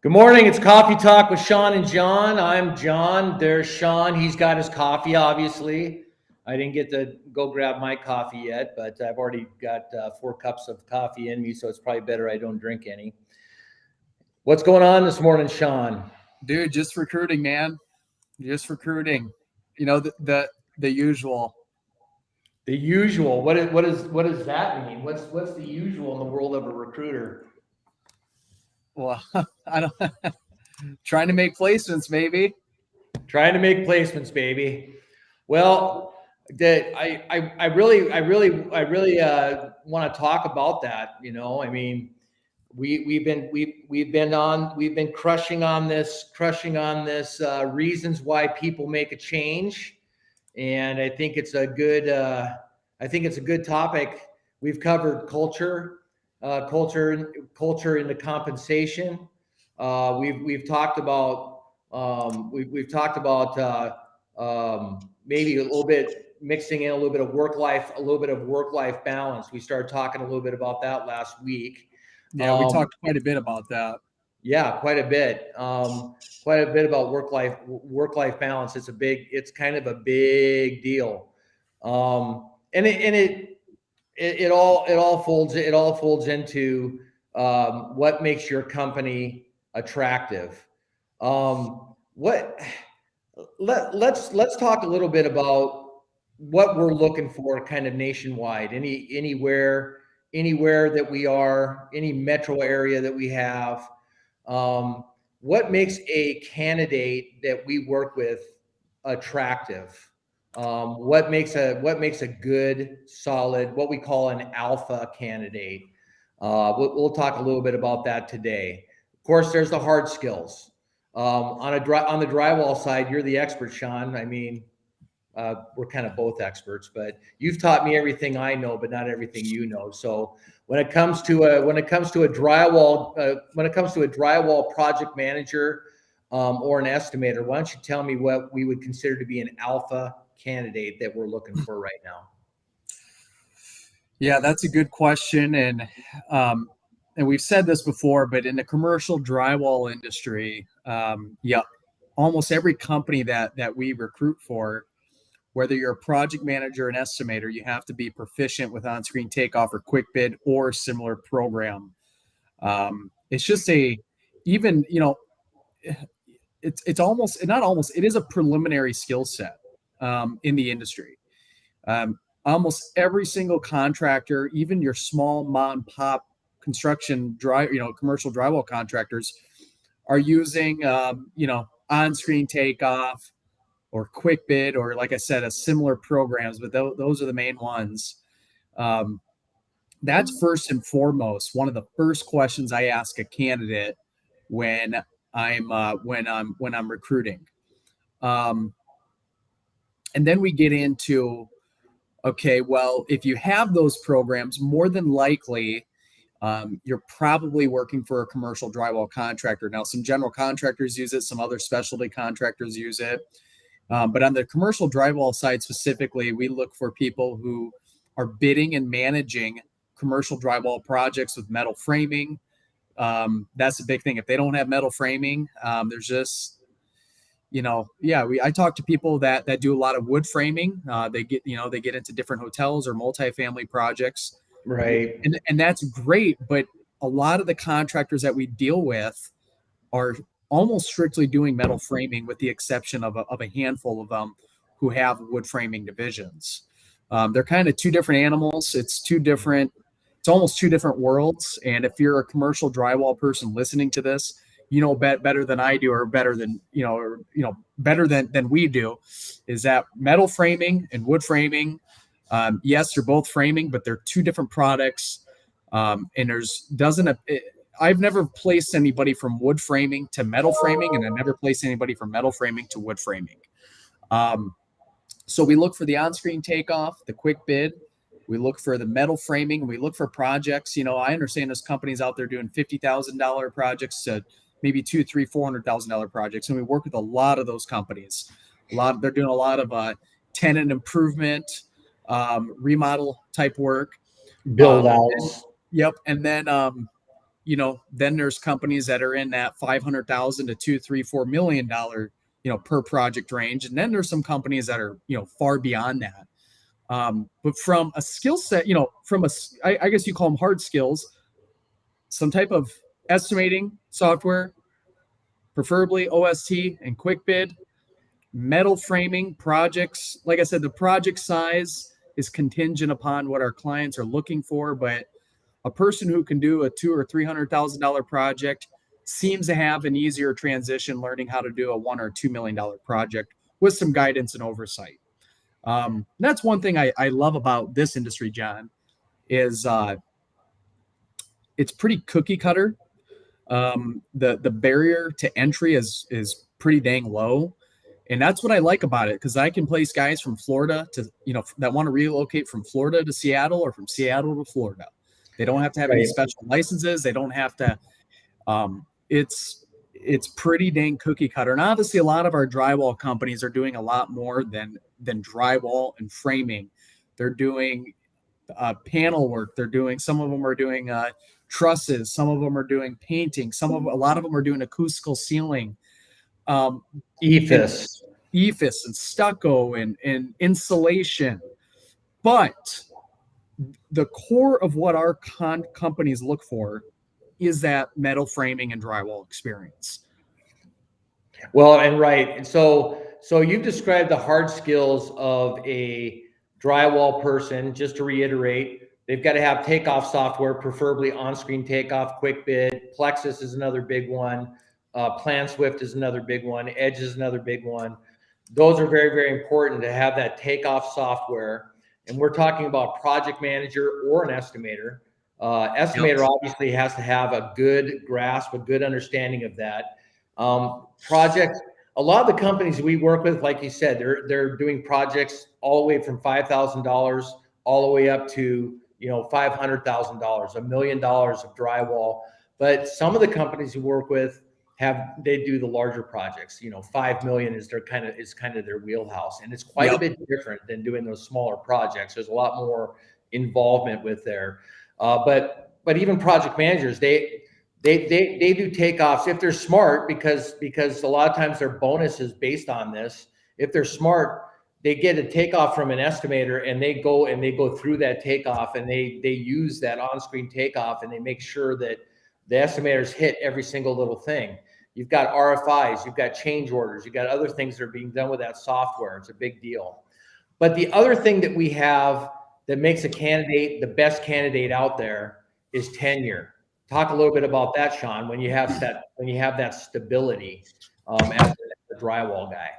Good morning. It's Coffee Talk with Shaun and John. I'm John. There's Shaun. He's got his coffee, obviously. I didn't get to go grab my coffee yet, but I've already got 4 cups of coffee in me, so it's probably better I don't drink any. What's going on this morning, Shaun? Dude, just recruiting, man. Just recruiting. You know, the usual. The usual. What does that mean? What's the usual in the world of a recruiter? Well, I don't trying to make placements, maybe. Trying to make placements, baby. Well, I really want to talk about that. You know, I mean, we've been crushing on this reasons why people make a change, and I think it's a good topic. We've covered culture into compensation. We've talked about maybe a little bit mixing in a little bit of work life balance. We started talking a little bit about that last week. Yeah, we talked quite a bit about that. Yeah, quite a bit about work life balance. It's kind of a big deal, and it all folds into what makes your company attractive. Let's talk a little bit about what we're looking for kind of nationwide, anywhere that we are, any metro area that we have. What makes a candidate that we work with attractive? What makes a good, solid, what we call an alpha candidate? We'll talk a little bit about that today. Of course, there's the hard skills. On the drywall side, you're the expert, Shaun. I mean, we're kind of both experts, but you've taught me everything I know, but not everything you know. So when it comes to a drywall project manager or an estimator, why don't you tell me what we would consider to be an alpha candidate that we're looking for right now? Yeah, that's a good question, and we've said this before, but in the commercial drywall industry, almost every company that we recruit for, whether you're a project manager or an estimator, you have to be proficient with on-screen takeoff or quick bid or similar program. It's just it is a preliminary skill set in the industry. Almost every single contractor, even your small mom and pop commercial drywall contractors, are using on-screen takeoff or quick bid, or like I said, a similar programs, but those are the main ones. That's first and foremost one of the first questions I ask a candidate when I'm recruiting. And then we get into, okay, well, if you have those programs, more than likely, you're probably working for a commercial drywall contractor. Now, some general contractors use it, some other specialty contractors use it. But on the commercial drywall side specifically, we look for people who are bidding and managing commercial drywall projects with metal framing. That's a big thing. If they don't have metal framing, there's just, I talk to people that do a lot of wood framing. They get into different hotels or multifamily projects. Right. And that's great. But a lot of the contractors that we deal with are almost strictly doing metal framing, with the exception of a handful of them who have wood framing divisions. They're kind of two different animals. It's almost two different worlds. And if you're a commercial drywall person listening to this, better than I do, or better than we do, is that metal framing and wood framing, yes, they're both framing, but they're two different products. And I've never placed anybody from wood framing to metal framing, and I've never placed anybody from metal framing to wood framing. So we look for the on-screen takeoff, the quick bid. We look for the metal framing. We look for projects. I understand there's companies out there doing $50,000 projects to maybe $200,000, $300,000, $400,000 projects, and we work with a lot of those companies. They're doing a lot of tenant improvement, remodel type work, build outs. Yep, and then then there's companies that are in that 500,000 to 2, 3, $4 million, per project range. And then there's some companies that are, far beyond that. But from a skill set, I guess you call them hard skills, some type of estimating software, preferably OST and QuickBid, metal framing projects. Like I said, the project size is contingent upon what our clients are looking for, but a person who can do a $200,000 or $300,000 project seems to have an easier transition learning how to do a $1 or $2 million project with some guidance and oversight. That's one thing I love about this industry, John, is it's pretty cookie cutter. The barrier to entry is pretty dang low. And that's what I like about it, because I can place guys from Florida to, that want to relocate from Florida to Seattle or from Seattle to Florida. They don't have to have any special licenses. They don't have to. It's pretty dang cookie cutter. And obviously, a lot of our drywall companies are doing a lot more than drywall and framing. They're doing panel work. Some of them are doing trusses. Some of them are doing painting. A lot of them are doing acoustical ceiling. EFIS and stucco and insulation. But the core of what our companies look for is that metal framing and drywall experience. Well, and right. And so you've described the hard skills of a drywall person. Just to reiterate, they've got to have takeoff software, preferably on-screen takeoff, QuickBid. Plexus is another big one. PlanSwift is another big one. Edge is another big one. Those are very, very important to have that takeoff software. And we're talking about project manager or an estimator. Estimator obviously has to have a good grasp, a good understanding of that. Projects, a lot of the companies we work with, like you said, they're doing projects all the way from $5,000 all the way up to $500,000, $1 million of drywall. But some of the companies we work with they do the larger projects. 5 million is kind of their wheelhouse, and it's quite a bit different than doing those smaller projects. There's a lot more involvement with there. But even project managers, they do takeoffs if they're smart, because a lot of times their bonus is based on this. If they're smart, they get a takeoff from an estimator, and they go through that takeoff, and they use that on-screen takeoff, and they make sure that the estimators hit every single little thing. You've got RFIs, you've got change orders, you've got other things that are being done with that software. It's a big deal. But the other thing that we have that makes a candidate the best candidate out there is tenure. Talk a little bit about that, Shaun, when you have that stability as a drywall guy.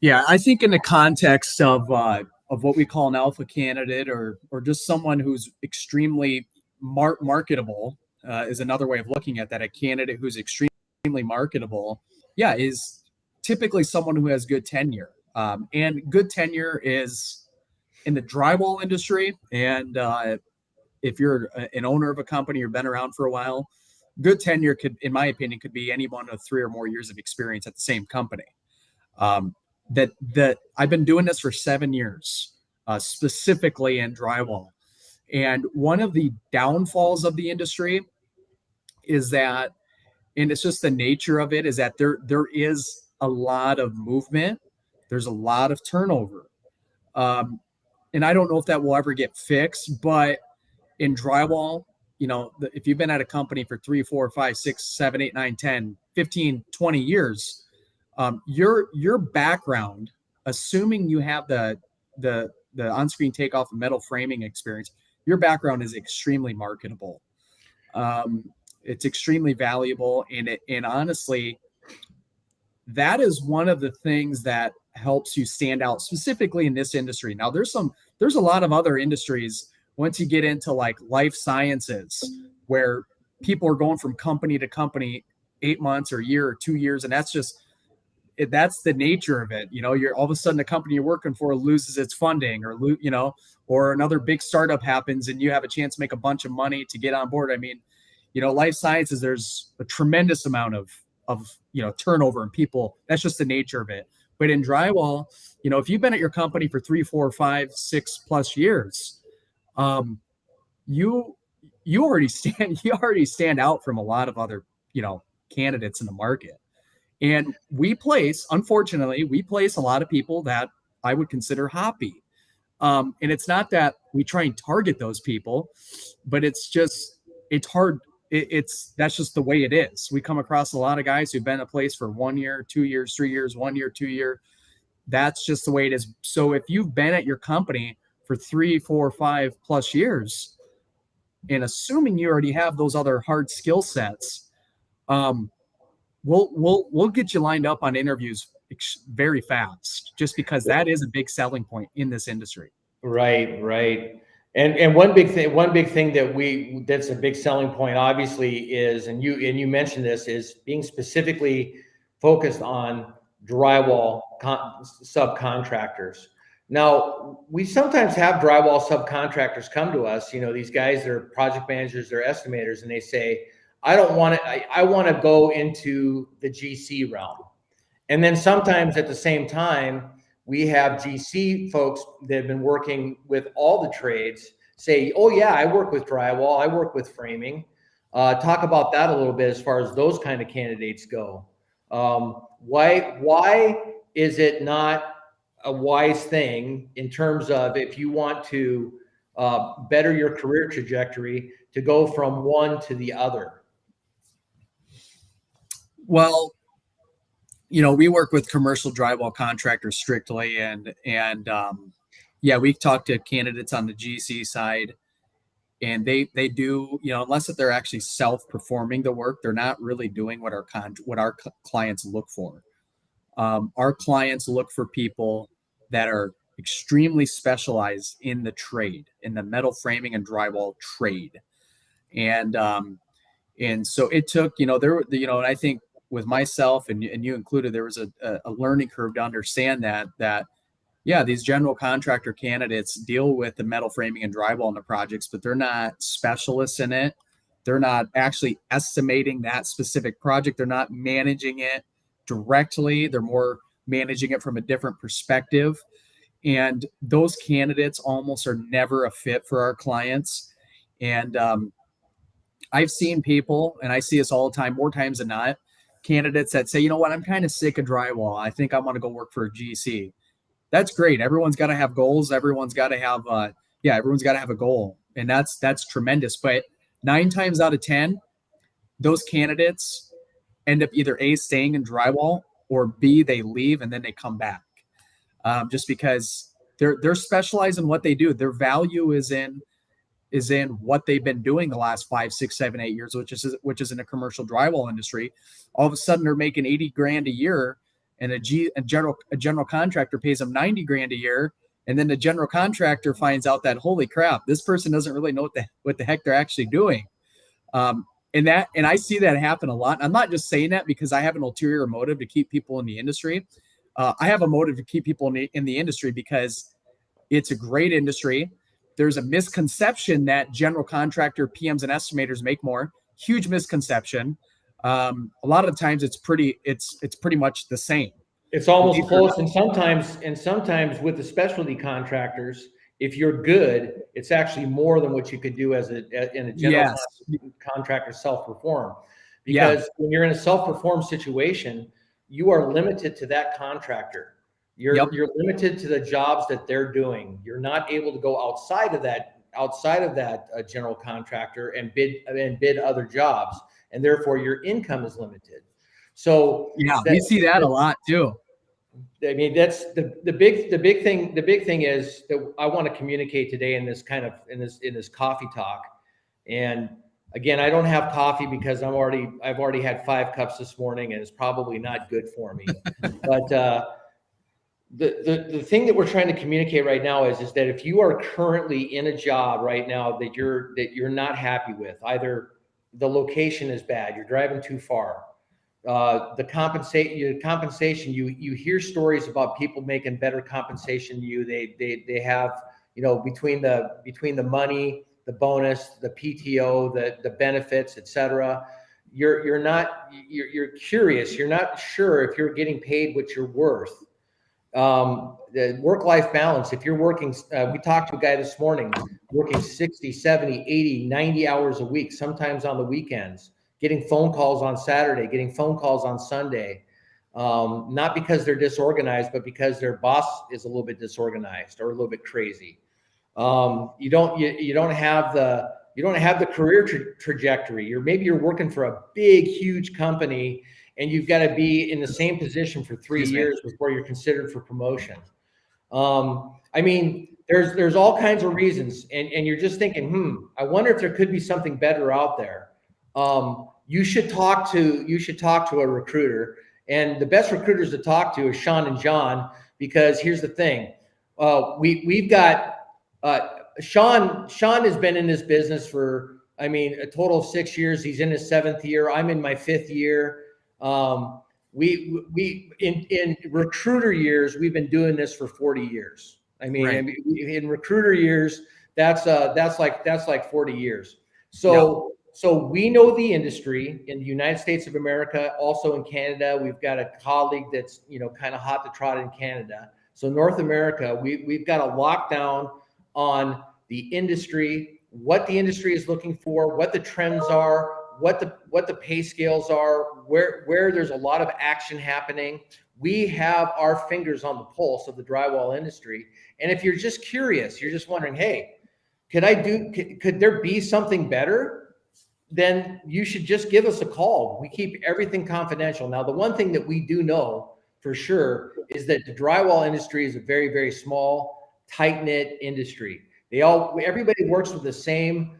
Yeah, I think in the context of what we call an alpha candidate, or just someone who's extremely marketable, is another way of looking at that. A candidate who's extremely marketable, is typically someone who has good tenure. And good tenure is in the drywall industry. And if you're an owner of a company or been around for a while, good tenure in my opinion, could be anyone with 3 or more years of experience at the same company. That I've been doing this for 7 years, specifically in drywall. And one of the downfalls of the industry is that, and it's just the nature of it, is that there is a lot of movement. There's a lot of turnover. And I don't know if that will ever get fixed, but in drywall, if you've been at a company for 3, 4, 5, 6, 7, 8, 9, 10, 15, 20 years, your background, assuming you have the on-screen takeoff and metal framing experience, your background is extremely marketable. It's extremely valuable, and honestly, that is one of the things that helps you stand out specifically in this industry. Now, there's a lot of other industries once you get into like life sciences, where people are going from company to company 8 months or a year or 2 years, and that's the nature of it. You're all of a sudden the company you're working for loses its funding, or another big startup happens and you have a chance to make a bunch of money to get on board. I mean, life sciences, there's a tremendous amount of turnover in people. That's just the nature of it. But in drywall, if you've been at your company for 3, 4, 5, 6 plus years, you already stand out from a lot of other, candidates in the market. And unfortunately, we place a lot of people that I would consider hoppy. And it's not that we try and target those people, but it's hard. That's just the way it is. We come across a lot of guys who've been in a place for 1 year, 2 years, 3 years, 1 year, 2 year. That's just the way it is. So if you've been at your company for 3, 4, 5+ years, and assuming you already have those other hard skill sets, we'll get you lined up on interviews very fast, just because that is a big selling point in this industry. Right. And one big thing that's a big selling point, obviously, is, and you mentioned this, is being specifically focused on drywall subcontractors. Now, we sometimes have drywall subcontractors come to us. These guys, they're project managers, they're estimators, and they say, I don't want to, I want to go into the GC realm. And then sometimes at the same time, we have GC folks that have been working with all the trades say, oh yeah, I work with drywall, I work with framing. Talk about that a little bit as far as those kind of candidates go. Why is it not a wise thing in terms of, if you want to better your career trajectory, to go from one to the other? Well, we work with commercial drywall contractors strictly, and yeah, we've talked to candidates on the GC side, and they do, unless that they're actually self-performing the work, they're not really doing what our clients look for. Our clients look for people that are extremely specialized in the trade, in the metal framing and drywall trade, and so it took, and I think with myself and you included, there was a learning curve to understand that yeah, these general contractor candidates deal with the metal framing and drywall in the projects, but they're not specialists in it. They're not actually estimating that specific project. They're not managing it directly. They're more managing it from a different perspective. And those candidates almost are never a fit for our clients. And I've seen people, and I see this all the time, more times than not, candidates that say, you know what, I'm kind of sick of drywall. I think I want to go work for a GC. That's great. Everyone's got to have goals. Everyone's got to have a goal. And that's tremendous. But 9 times out of 10, those candidates end up either A, staying in drywall, or B, they leave and then they come back. Just because they're specialized in what they do. Their value is in what they've been doing the last 5, 6, 7, 8 years, which is in the commercial drywall industry. All of a sudden they're making $80,000 a year, and a general contractor pays them $90,000 a year. And then the general contractor finds out that, holy crap, this person doesn't really know what the heck they're actually doing. And I see that happen a lot. I'm not just saying that because I have an ulterior motive to keep people in the industry. I have a motive to keep people in the industry because it's a great industry. There's a misconception that general contractor PMs and estimators make more. Huge misconception. A lot of the times it's pretty much the same. It's almost close. And sometimes with the specialty contractors, if you're good, it's actually more than what you could do in a general contractor self-perform. Because when you're in a self-perform situation, you are limited to that contractor. You're limited to the jobs that they're doing. You're not able to go outside of that general contractor and bid other jobs, and therefore your income is limited. So we see that a lot too. I mean, that's the big thing. The big thing is that I want to communicate today in this coffee talk. And again, I don't have coffee because I've already had 5 cups this morning, and it's probably not good for me. But the thing that we're trying to communicate right now is that if you are currently in a job right now that you're not happy with, either the location is bad, you're driving too far, the compensation, you hear stories about people making better compensation than you. They have, between the money, the bonus, the PTO, the benefits, etc. You're curious. You're not sure if you're getting paid what you're worth. The work-life balance, if you're working, we talked to a guy this morning working 60, 70, 80, 90 hours a week, sometimes on the weekends, getting phone calls on Saturday, getting phone calls on Sunday. Not because they're disorganized, but because their boss is a little bit disorganized or a little bit crazy. You don't have the career trajectory. Maybe you're working for a big, huge company, and you've got to be in the same position for 3 years before you're considered for promotion. I mean, there's all kinds of reasons, and you're just thinking, I wonder if there could be something better out there. You should talk to a recruiter, and the best recruiters to talk to is Shaun and John, because here's the thing. We've got Shaun has been in this business for, I mean, a total of 6 years. He's in his 7th year. I'm in my 5th year. We in recruiter years, we've been doing this for 40 years. I mean, Right. In recruiter years, that's like 40 years. So we know the industry in the United States of America, also in Canada. We've got a colleague that's, kind of hot to trot in Canada. So North America, we've got a lockdown on the industry, what the industry is looking for, what the trends are, what the pay scales are, where there's a lot of action happening. We have our fingers on the pulse of the drywall industry. And if you're just curious, you're just wondering, hey, could there be something better? Then you should just give us a call. We keep everything confidential. Now, the one thing that we do know for sure is that the drywall industry is a very, very small, tight-knit industry. Everybody works with the same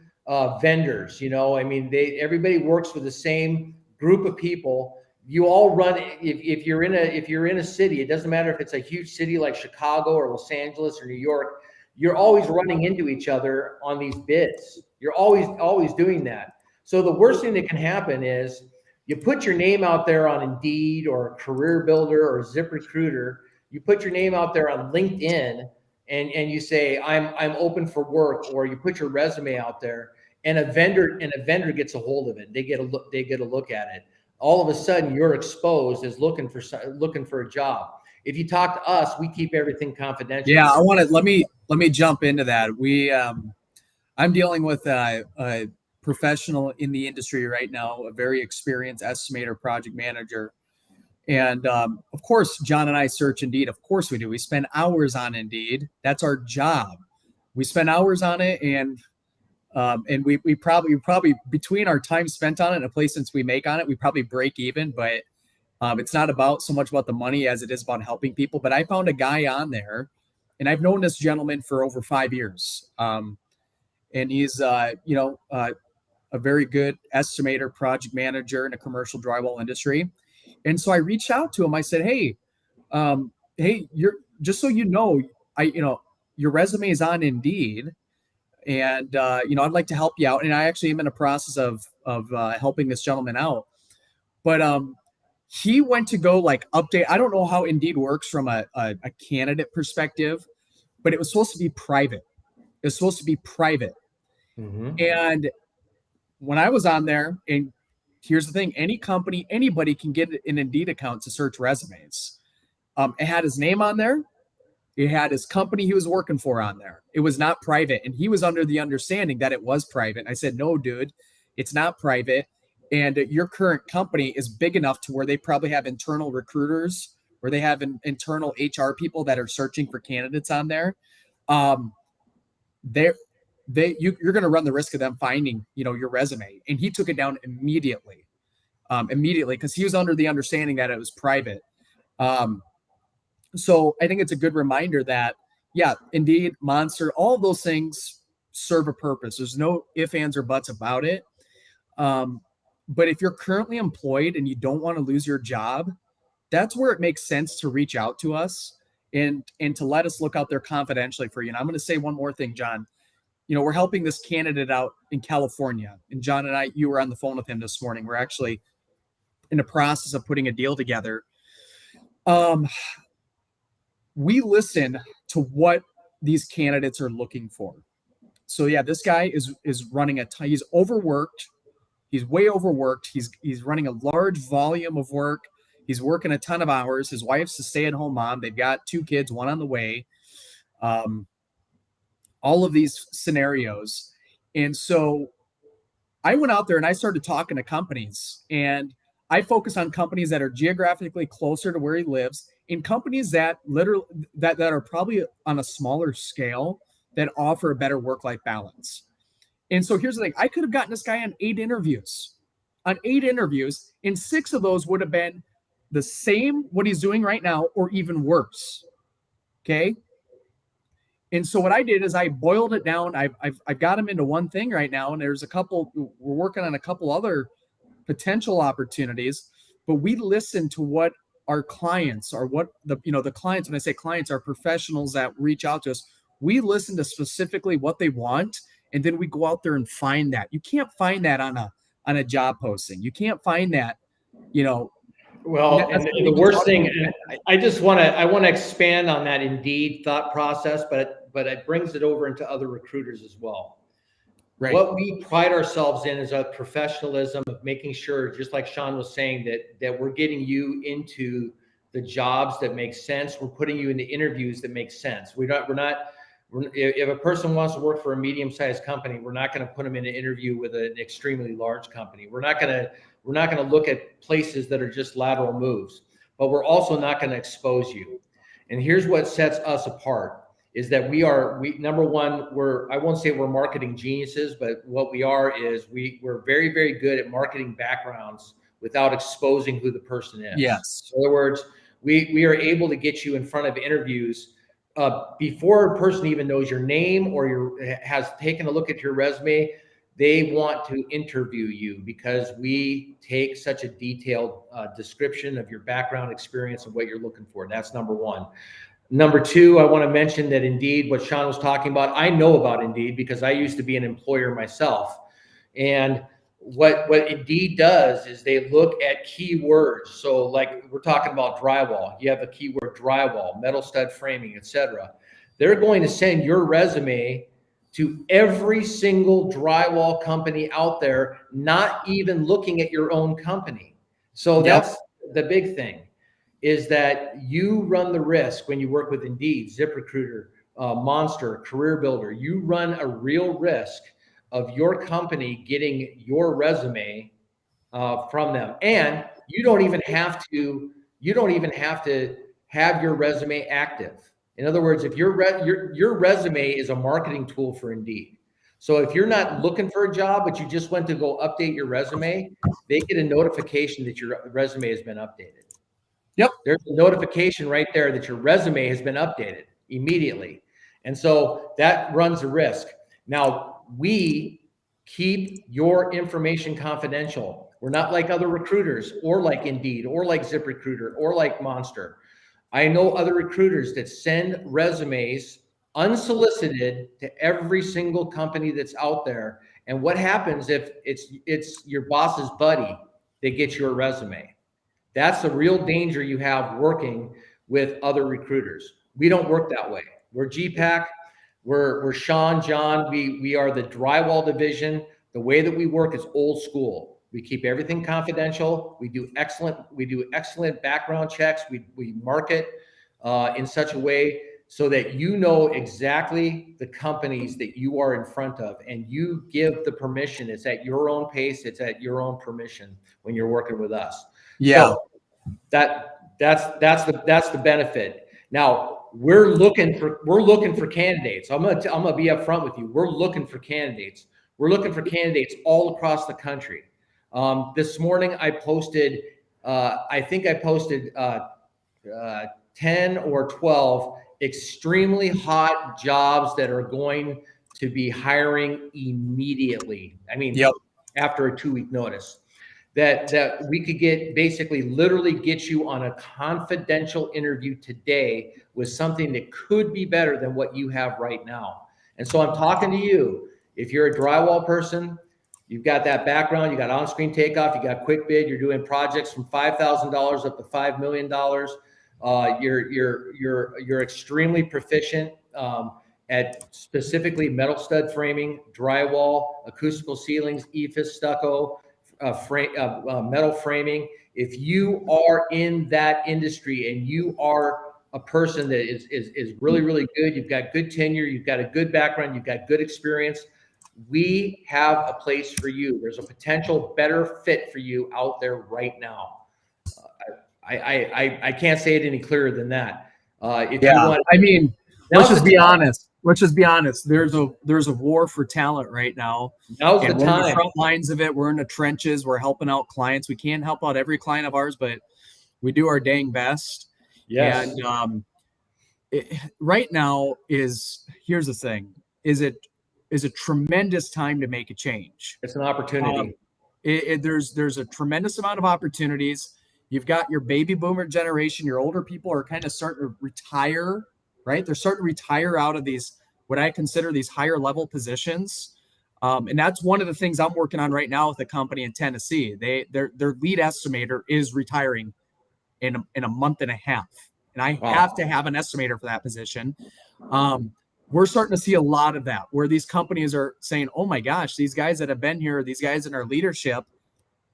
vendors. I mean, everybody works with the same group of people. You all run. If you're in a city, it doesn't matter if it's a huge city like Chicago or Los Angeles or New York. You're always running into each other on these bids. You're always doing that. So the worst thing that can happen is you put your name out there on Indeed or Career Builder or ZipRecruiter. You put your name out there on LinkedIn, and you say, I'm open for work, or you put your resume out there, and a vendor gets a hold of it. They get a look at it. All of a sudden, you're exposed as looking for a job. If you talk to us, we keep everything confidential. Yeah, let me jump into that. I'm dealing with a professional in the industry right now, a very experienced estimator, project manager. And of course, John and I search Indeed. Of course we do. We spend hours on Indeed. That's our job. We spend hours on it, and we probably between our time spent on it and the placements we make on it, we probably break even. But it's not so much about the money as it is about helping people. But I found a guy on there, and I've known this gentleman for over 5 years. And he's a very good estimator, project manager in a commercial drywall industry. And so I reached out to him. I said, hey, you're just so you know, your resume is on Indeed, and I'd like to help you out. And I actually am in a process of helping this gentleman out. But he went to go update. I don't know how Indeed works from a candidate perspective, but it was supposed to be private. It was supposed to be private. Mm-hmm. And when I was on there, and here's the thing, anybody can get an Indeed account to search resumes. It had his name on there. It had his company he was working for on there. It was not private. And he was under the understanding that it was private. And I said, no, dude, it's not private. And your current company is big enough to where they probably have internal recruiters, where they have internal HR people that are searching for candidates on there. You're going to run the risk of them finding, your resume. And he took it down immediately, because he was under the understanding that it was private. So I think it's a good reminder that, Indeed, Monster, all of those things serve a purpose. There's no ifs, ands, or buts about it. But if you're currently employed and you don't want to lose your job, that's where it makes sense to reach out to us and to let us look out there confidentially for you. And I'm going to say one more thing, John. We're helping this candidate out in California, and John and I, you were on the phone with him this morning. We're actually in the process of putting a deal together. We listen to what these candidates are looking for. So this guy is running he's overworked. He's way overworked. He's running a large volume of work. He's working a ton of hours. His wife's a stay-at-home mom. They've got 2 kids, one on the way. All of these scenarios. And so I went out there and I started talking to companies, and I focus on companies that are geographically closer to where he lives, and companies that literally that are probably on a smaller scale that offer a better work-life balance. And so here's the thing. I could have gotten this guy on 8 interviews. On 8 interviews, and 6 of those would have been the same what he's doing right now or even worse. Okay? And so what I did is I boiled it down. I've got him into one thing right now, and there's a couple. We're working on a couple other potential opportunities, but we listen to what our clients are. What the clients. When I say clients, are professionals that reach out to us. We listen to specifically what they want, and then we go out there and find that. You can't find that on a job posting. You can't find that. Well, and the worst thing, I want to expand on that Indeed thought process, but it brings it over into other recruiters as well. Right. What we pride ourselves in is a professionalism of making sure, just like Shaun was saying, that we're getting you into the jobs that make sense. We're putting you into interviews that make sense. If a person wants to work for a medium-sized company, we're not going to put them in an interview with an extremely large company. We're not going to look at places that are just lateral moves, but we're also not going to expose you. And here's what sets us apart is that number one, I won't say we're marketing geniuses, but what we are is we're very, very good at marketing backgrounds without exposing who the person is. Yes. In other words, we are able to get you in front of interviews before a person even knows your name or has taken a look at your resume. They want to interview you because we take such a detailed description of your background, experience, and what you're looking for. That's number one. Number two, I want to mention that Indeed, what Shaun was talking about, I know about Indeed because I used to be an employer myself. And what Indeed does is they look at keywords. So like we're talking about drywall, you have a keyword drywall, metal stud framing, etc. They're going to send your resume to every single drywall company out there, not even looking at your own company. So that's the big thing, is that you run the risk when you work with Indeed, ZipRecruiter, Monster, Career Builder. You run a real risk of your company getting your resume from them, and you don't even have to have your resume active. In other words, if your resume is a marketing tool for Indeed. So if you're not looking for a job, but you just went to go update your resume, they get a notification that your resume has been updated. Yep. There's a notification right there that your resume has been updated immediately. And so that runs a risk. Now, we keep your information confidential. We're not like other recruiters or like Indeed or like ZipRecruiter or like Monster. I know other recruiters that send resumes unsolicited to every single company that's out there. And what happens if it's your boss's buddy that gets your resume? That's the real danger you have working with other recruiters. We don't work that way. We're GPAC. We're Shaun, John. We are the drywall division. The way that we work is old school. We keep everything confidential. We do excellent background checks. We market in such a way so that you know exactly the companies that you are in front of, and you give the permission. It's at your own pace. It's at your own permission when you're working with us. Yeah. So that's the benefit. Now we're looking for candidates. I'm gonna be upfront with you. We're looking for candidates. We're looking for candidates all across the country. This morning I posted, I think I posted 10 or 12 extremely hot jobs that are going to be hiring immediately. I mean, after a 2-week notice. That we could literally get you on a confidential interview today with something that could be better than what you have right now. And so I'm talking to you. If you're a drywall person, you've got that background, you got on-screen takeoff, you got quick bid, you're doing projects from $5,000 up to $5 million. You're extremely proficient at specifically metal stud framing, drywall, acoustical ceilings, EIFS stucco, metal framing, If you are in that industry and you are a person that is really, really good, you've got good tenure, you've got a good background, you've got good experience, we have a place for you. There's a potential better fit for you out there right now. I can't say it any clearer than that. If you want, I mean, let's now's just the be time. honest. Let's just be honest. There's a war for talent right now, Now's the and we're in the time. front lines of it. We're in the trenches. We're helping out clients. We can't help out every client of ours, but we do our dang best. Yes, And right now here's the thing: is a tremendous time to make a change. it's an Um, opportunity. there's a tremendous amount of opportunities. You've got your baby boomer generation. Your older people are kind of starting to retire, right? They're starting to retire out of these what I consider these higher level positions. And that's one of the things I'm working on right now with a company in Tennessee. Their lead estimator is retiring in a month and a half, and I have Wow. to have an estimator for that position. We're starting to see a lot of that where these companies are saying, oh my gosh, these guys that have been here, these guys in our leadership,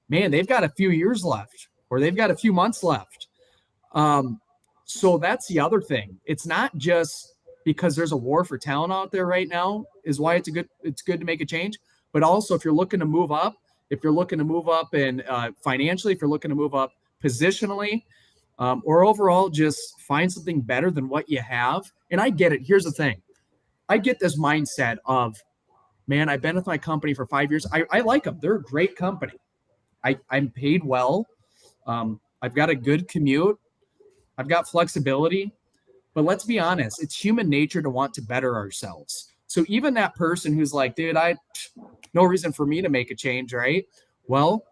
man, they've got a few years left or they've got a few months left. So that's the other thing. It's not just because there's a war for talent out there right now is why it's good to make a change, but also if you're looking to move up, in financially, if you're looking to move up positionally, or overall just find something better than what you have. And I get it. Here's the thing. I get this mindset of, man, I've been with my company for 5 years. I like them. They're a great company. I'm paid well. I've got a good commute. I've got flexibility. But let's be honest, it's human nature to want to better ourselves. So even that person who's like, dude, no reason for me to make a change, right? Well,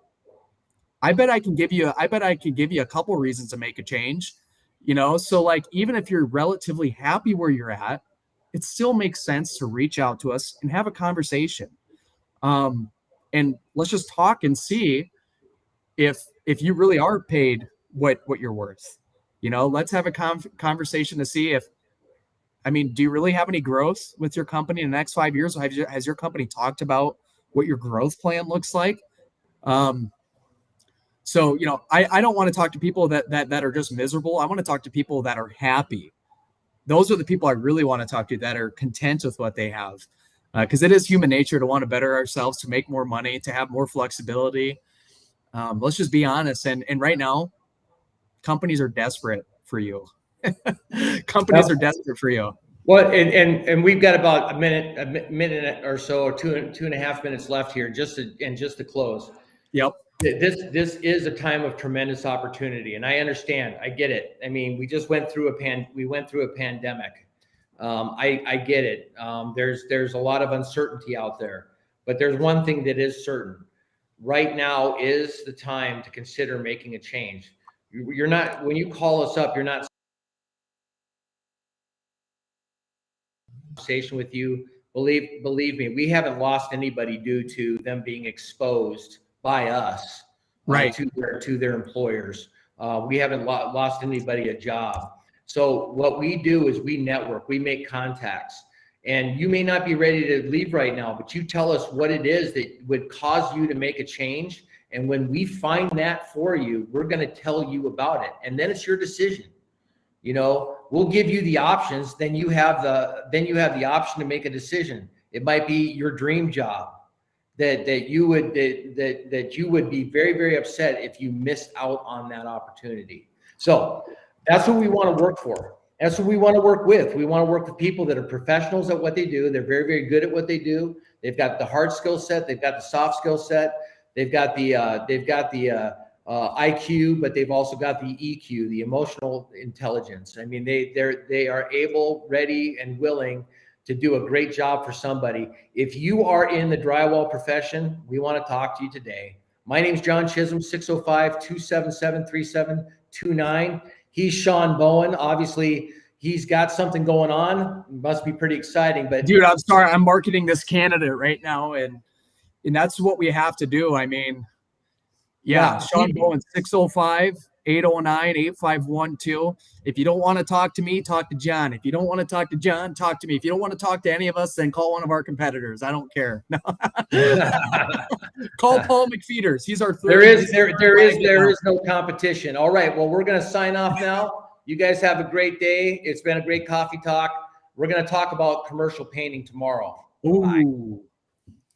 I bet I could give you a couple reasons to make a change. So like even if you're relatively happy where you're at, it still makes sense to reach out to us and have a conversation. And let's just talk and see if you really are paid what you're worth. Let's have a conversation to see if, I mean, do you really have any growth with your company in the next 5 years? Has your company talked about what your growth plan looks like? So, I don't want to talk to people that are just miserable. I want to talk to people that are happy. Those are the people I really want to talk to, that are content with what they have. Because it is human nature to want to better ourselves, to make more money, to have more flexibility. Let's just be honest. And right now, companies are desperate for you. Companies are desperate for you. Well, and we've got about a minute or so, or two and a half minutes left here, just to close. Yep. This is a time of tremendous opportunity, and I understand. I get it. I mean, we went through a pandemic. I get it. There's a lot of uncertainty out there, but there's one thing that is certain. Right now is the time to consider making a change. You're not, when you call us up, you're not conversation with you. Believe me, we haven't lost anybody due to them being exposed by us, Right. to their employers. We haven't lost anybody a job. So what we do is we network, we make contacts, and you may not be ready to leave right now, but you tell us what it is that would cause you to make a change. And when we find that for you, we're going to tell you about it. And then it's your decision. We'll give you the options. Then you have the option to make a decision. It might be your dream job that you would be very, very upset if you missed out on that opportunity. So that's what we want to work for. That's what we want to work with. We want to work with people that are professionals at what they do. They're very, very good at what they do. They've got the hard skill set. They've got the soft skill set. They've got the IQ, but they've also got the EQ, the emotional intelligence. I mean, they are able, ready, and willing to do a great job for somebody. If you are in the drywall profession, we want to talk to you today. My name's John Chisholm, 605-277-3729. He's Shaun Bowen. Obviously, he's got something going on. It must be pretty exciting. But dude, I'm sorry, I'm marketing this candidate right now, and that's what we have to do. I mean, yeah, Shaun Bowen, 809-8512. If you don't want to talk to me, talk to John. If you don't want to talk to John, talk to me. If you don't want to talk to any of us, then call one of our competitors. I don't care. Call Paul McFeeters. He's our third. There is no competition. All right. Well, we're going to sign off now. You guys have a great day. It's been a great coffee talk. We're going to talk about commercial painting tomorrow. Ooh. Bye.